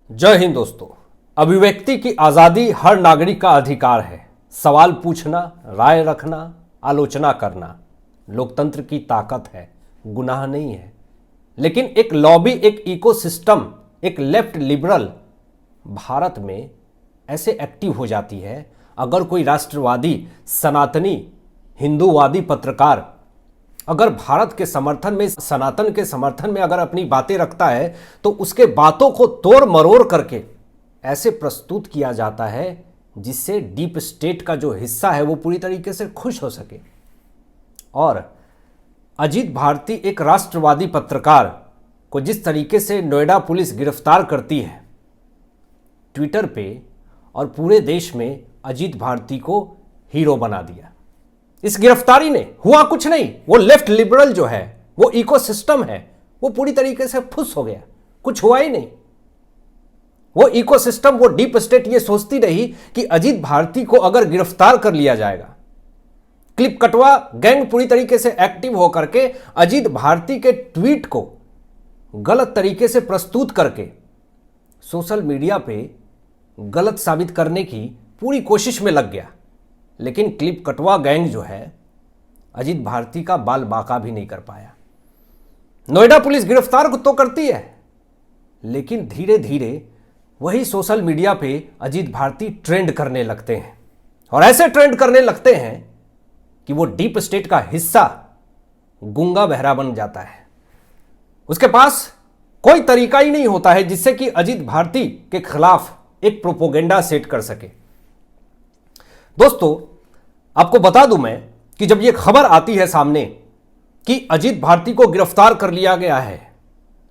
जय हिंद दोस्तों। अभिव्यक्ति की आज़ादी हर नागरिक का अधिकार है। सवाल पूछना, राय रखना, आलोचना करना लोकतंत्र की ताकत है, गुनाह नहीं है। लेकिन एक लॉबी, एक इकोसिस्टम, एक लेफ्ट लिबरल भारत में ऐसे एक्टिव हो जाती है। अगर कोई राष्ट्रवादी, सनातनी, हिंदूवादी पत्रकार अगर भारत के समर्थन में, सनातन के समर्थन में अगर अपनी बातें रखता है तो उसके बातों को तोड़ मरोड़ करके ऐसे प्रस्तुत किया जाता है जिससे डीप स्टेट का जो हिस्सा है वो पूरी तरीके से खुश हो सके। और अजीत भारती एक राष्ट्रवादी पत्रकार को जिस तरीके से नोएडा पुलिस गिरफ्तार करती है, ट्विटर पे और पूरे देश में अजीत भारती को हीरो बना दिया। इस गिरफ्तारी ने हुआ कुछ नहीं, वो लेफ्ट लिबरल जो है, वो इकोसिस्टम है, वो पूरी तरीके से फुस हो गया, कुछ हुआ ही नहीं। वो इकोसिस्टम, वो डीप स्टेट ये सोचती रही कि अजीत भारती को अगर गिरफ्तार कर लिया जाएगा, क्लिप कटवा गैंग पूरी तरीके से एक्टिव होकर के अजीत भारती के ट्वीट को गलत तरीके से प्रस्तुत करके सोशल मीडिया पे गलत साबित करने की पूरी कोशिश में लग गया। लेकिन क्लिप कटवा गैंग जो है अजीत भारती का बाल बाका भी नहीं कर पाया। नोएडा पुलिस गिरफ्तार तो करती है, लेकिन धीरे धीरे वही सोशल मीडिया पे अजीत भारती ट्रेंड करने लगते हैं। और ऐसे ट्रेंड करने लगते हैं कि वो डीप स्टेट का हिस्सा गूंगा बहरा बन जाता है। उसके पास कोई तरीका ही नहीं होता है जिससे कि अजीत भारती के खिलाफ एक प्रोपोगेंडा सेट कर सके। दोस्तों, आपको बता दूं मैं कि जब यह खबर आती है सामने कि अजीत भारती को गिरफ्तार कर लिया गया है,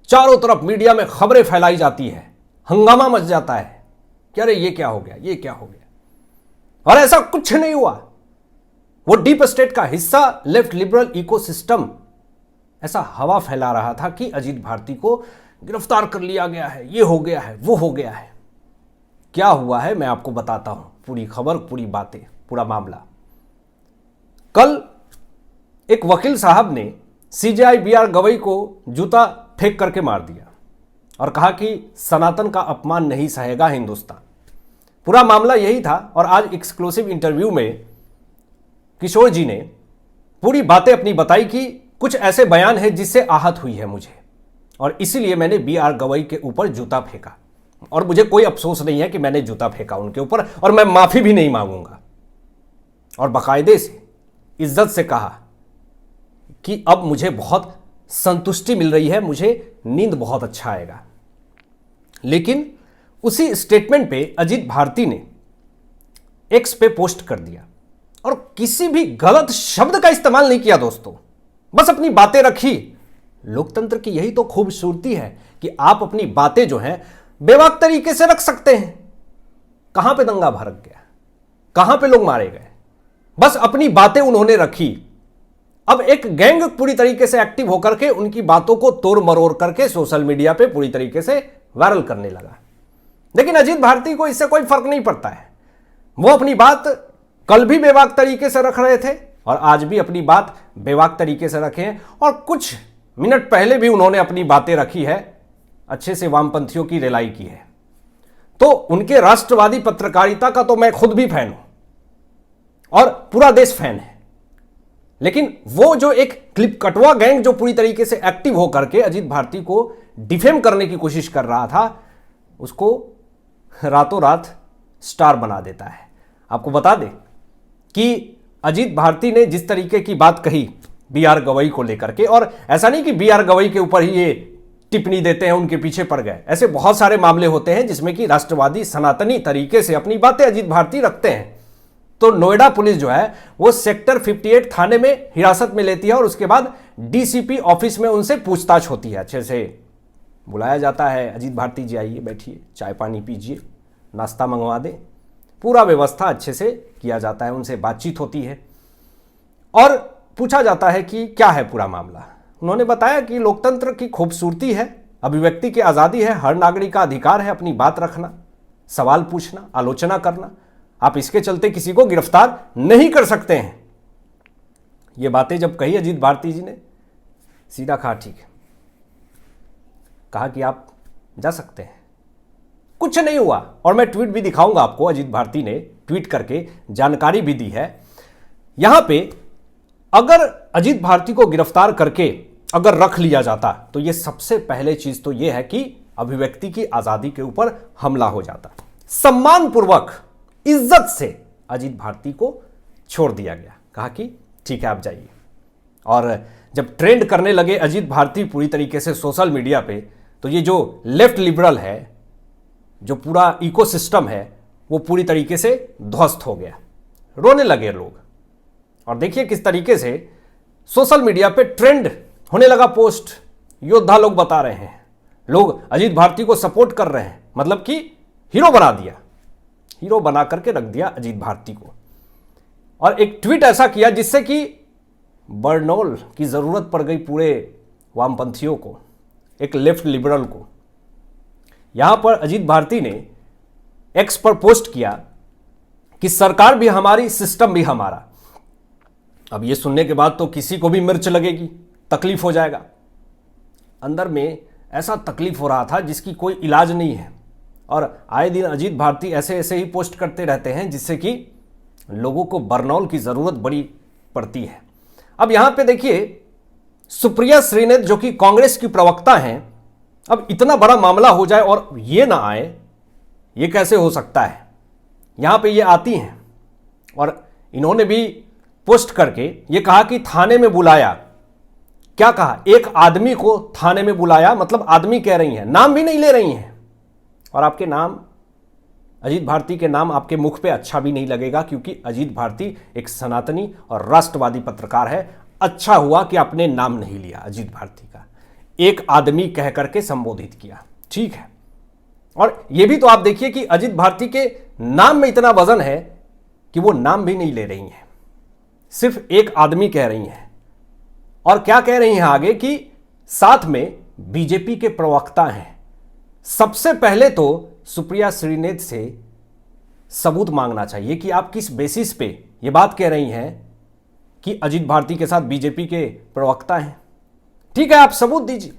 चारों तरफ मीडिया में खबरें फैलाई जाती है, हंगामा मच जाता है कि अरे ये क्या हो गया, ये क्या हो गया। और ऐसा कुछ नहीं हुआ। वो डीप स्टेट का हिस्सा, लेफ्ट लिबरल इकोसिस्टम ऐसा हवा फैला रहा था कि अजीत भारती को गिरफ्तार कर लिया गया है, ये हो गया है, वो हो गया है। क्या हुआ है मैं आपको बताता हूं, पूरी खबर, पूरी बातें, पूरा मामला। कल एक वकील साहब ने सीजेआई बीआर गवई को जूता फेंक करके मार दिया और कहा कि सनातन का अपमान नहीं सहेगा हिंदुस्तान। पूरा मामला यही था। और आज एक्सक्लूसिव इंटरव्यू में किशोर जी ने पूरी बातें अपनी बताई कि कुछ ऐसे बयान है जिससे आहत हुई है मुझे, और इसीलिए मैंने बीआर गवई के ऊपर जूता फेंका। और मुझे कोई अफसोस नहीं है कि मैंने जूता फेंका उनके ऊपर, और मैं माफी भी नहीं मांगूंगा। और बाकायदे से इज्जत से कहा कि अब मुझे बहुत संतुष्टि मिल रही है, मुझे नींद बहुत अच्छा आएगा। लेकिन उसी स्टेटमेंट पे अजीत भारती ने एक्स पे पोस्ट कर दिया और किसी भी गलत शब्द का इस्तेमाल नहीं किया दोस्तों, बस अपनी बातें रखी। लोकतंत्र की यही तो खूबसूरती है कि आप अपनी बातें जो हैं बेबाक तरीके से रख सकते हैं। कहां पे दंगा भड़क गया, कहां पे लोग मारे गए, बस अपनी बातें उन्होंने रखी। अब एक गैंग पूरी तरीके से एक्टिव होकर के उनकी बातों को तोड़ मरोड़ करके सोशल मीडिया पे पूरी तरीके से वायरल करने लगा। लेकिन अजीत भारती को इससे कोई फर्क नहीं पड़ता है। वो अपनी बात कल भी बेबाक तरीके से रख रहे थे और आज भी अपनी बात बेबाक तरीके से रखे हैं। और कुछ मिनट पहले भी उन्होंने अपनी बातें रखी है, अच्छे से वामपंथियों की रिलाई की है। तो उनके राष्ट्रवादी पत्रकारिता का तो मैं खुद भी फैन हूं और पूरा देश फैन है। लेकिन वो जो एक क्लिप कटवा गैंग जो पूरी तरीके से एक्टिव होकर के अजीत भारती को डिफेम करने की कोशिश कर रहा था, उसको रातों रात स्टार बना देता है। आपको बता दें कि अजीत भारती ने जिस तरीके की बात कही बीआर गवई को लेकर के, और ऐसा नहीं कि बीआर गवई के ऊपर ही ये टिप्पणी देते हैं, उनके पीछे पड़ गए। ऐसे बहुत सारे मामले होते हैं जिसमें कि राष्ट्रवादी, सनातनी तरीके से अपनी बातें अजीत भारती रखते हैं। तो नोएडा पुलिस जो है वो सेक्टर 58 थाने में हिरासत में लेती है और उसके बाद डीसीपी ऑफिस में उनसे पूछताछ होती है। अच्छे से बुलाया जाता है, अजीत भारती जी आइए, बैठिए, चाय पानी पीजिए, नाश्ता मंगवा दें, पूरा व्यवस्था अच्छे से किया जाता है। उनसे बातचीत होती है और पूछा जाता है कि क्या है पूरा मामला। उन्होंने बताया कि लोकतंत्र की खूबसूरती है, अभिव्यक्ति की आज़ादी है, हर नागरिक का अधिकार है अपनी बात रखना, सवाल पूछना, आलोचना करना। आप इसके चलते किसी को गिरफ्तार नहीं कर सकते हैं। ये बातें जब कही अजीत भारती जी ने, सीधा कहा ठीक है, कहा कि आप जा सकते हैं, कुछ नहीं हुआ। और मैं ट्वीट भी दिखाऊंगा आपको, अजीत भारती ने ट्वीट करके जानकारी भी दी है। यहां पे अगर अजीत भारती को गिरफ्तार करके अगर रख लिया जाता तो यह सबसे पहले चीज तो यह है कि अभिव्यक्ति की आजादी के ऊपर हमला हो जाता। सम्मानपूर्वक इज्जत से अजीत भारती को छोड़ दिया गया, कहा कि ठीक है आप जाइए। और जब ट्रेंड करने लगे अजीत भारती पूरी तरीके से सोशल मीडिया पे, तो ये जो लेफ्ट लिबरल है, जो पूरा इकोसिस्टम है, वो पूरी तरीके से ध्वस्त हो गया, रोने लगे लोग। और देखिए किस तरीके से सोशल मीडिया पे ट्रेंड होने लगा पोस्ट, योद्धा लोग बता रहे हैं, लोग अजीत भारती को सपोर्ट कर रहे हैं, मतलब कि हीरो बना दिया, हीरो बना करके रख दिया अजीत भारती को। और एक ट्वीट ऐसा किया जिससे कि बर्नौल की जरूरत पड़ गई पूरे वामपंथियों को, एक लेफ्ट लिबरल को। यहां पर अजीत भारती ने एक्स पर पोस्ट किया कि सरकार भी हमारी, सिस्टम भी हमारा। अब यह सुनने के बाद तो किसी को भी मिर्च लगेगी, तकलीफ हो जाएगा। अंदर में ऐसा तकलीफ हो रहा था जिसकी कोई इलाज नहीं है। और आए दिन अजीत भारती ऐसे ऐसे ही पोस्ट करते रहते हैं जिससे कि लोगों को बर्नौल की जरूरत बड़ी पड़ती है। अब यहां पे देखिए सुप्रिया श्रीनेत जो कि कांग्रेस की प्रवक्ता हैं, अब इतना बड़ा मामला हो जाए और ये ना आए, ये कैसे हो सकता है। यहां पे ये आती हैं और इन्होंने भी पोस्ट करके ये कहा कि थाने में बुलाया। क्या कहा? एक आदमी को थाने में बुलाया, मतलब आदमी कह रही हैं, नाम भी नहीं ले रही हैं। और आपके नाम, अजीत भारती के नाम आपके मुख पे अच्छा भी नहीं लगेगा, क्योंकि अजीत भारती एक सनातनी और राष्ट्रवादी पत्रकार है। अच्छा हुआ कि आपने नाम नहीं लिया अजीत भारती का, एक आदमी कह करके संबोधित किया, ठीक है। और यह भी तो आप देखिए कि अजीत भारती के नाम में इतना वजन है कि वो नाम भी नहीं ले रही हैं, सिर्फ एक आदमी कह रही हैं। और क्या कह रही हैं आगे कि साथ में बीजेपी के प्रवक्ता हैं। सबसे पहले तो सुप्रिया श्रीनेत से सबूत मांगना चाहिए कि आप किस बेसिस पे ये बात कह रही हैं कि अजीत भारती के साथ बीजेपी के प्रवक्ता हैं। ठीक है, आप सबूत दीजिए,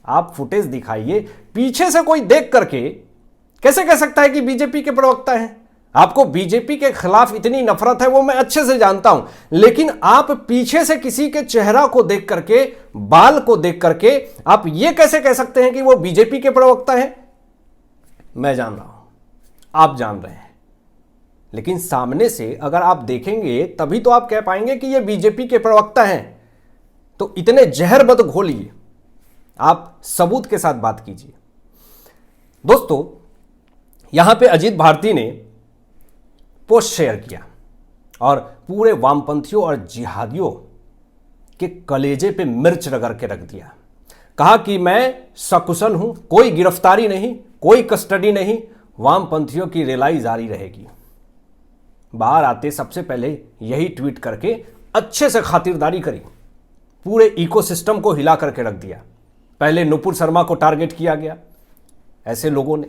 आप फुटेज दिखाइए। पीछे से कोई देख करके कैसे कह सकता है कि बीजेपी के प्रवक्ता हैं? आपको बीजेपी के खिलाफ इतनी नफरत है, वो मैं अच्छे से जानता हूं, लेकिन आप पीछे से किसी के चेहरा को देख करके, बाल को देख करके आप ये कैसे कह सकते हैं कि वो बीजेपी के प्रवक्ता हैं? मैं जान रहा हूं, आप जान रहे हैं, लेकिन सामने से अगर आप देखेंगे तभी तो आप कह पाएंगे कि ये बीजेपी के प्रवक्ता हैं। तो इतने जहर मत घोलिए, आप सबूत के साथ बात कीजिए। दोस्तों, यहां पे अजीत भारती ने पोस्ट शेयर किया और पूरे वामपंथियों और जिहादियों के कलेजे पे मिर्च रगड़ के रख दिया। कहा कि मैं सकुशल हूं, कोई गिरफ्तारी नहीं, कोई कस्टडी नहीं, वामपंथियों की रिलाई जारी रहेगी। बाहर आते सबसे पहले यही ट्वीट करके अच्छे से खातिरदारी करी, पूरे इकोसिस्टम को हिला करके रख दिया। पहले नुपुर शर्मा को टारगेट किया गया ऐसे लोगों ने,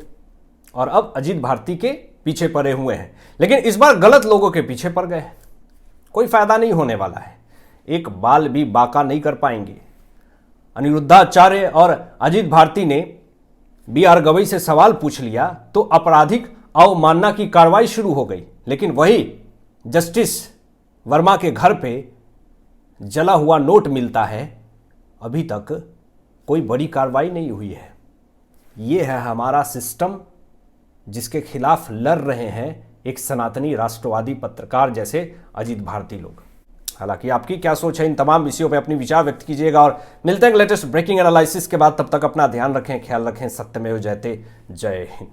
और अब अजीत भारती के पीछे पड़े हुए हैं, लेकिन इस बार गलत लोगों के पीछे पड़ गए। कोई फायदा नहीं होने वाला है, एक बाल भी बाका नहीं कर पाएंगे। अनिरुद्धाचार्य और अजीत भारती ने BR गवई से सवाल पूछ लिया तो आपराधिक अवमानना की कार्रवाई शुरू हो गई, लेकिन वही जस्टिस वर्मा के घर पे जला हुआ नोट मिलता है, अभी तक कोई बड़ी कार्रवाई नहीं हुई है। ये है हमारा सिस्टम जिसके खिलाफ लड़ रहे हैं एक सनातनी राष्ट्रवादी पत्रकार जैसे अजीत भारती लोग। हालांकि आपकी क्या सोच है इन तमाम विषयों पे अपनी विचार व्यक्त कीजिएगा, और मिलते हैं लेटेस्ट ब्रेकिंग एनालिसिस के बाद। तब तक अपना ध्यान रखें, ख्याल रखें। सत्यमेव जयते। जय हिंद।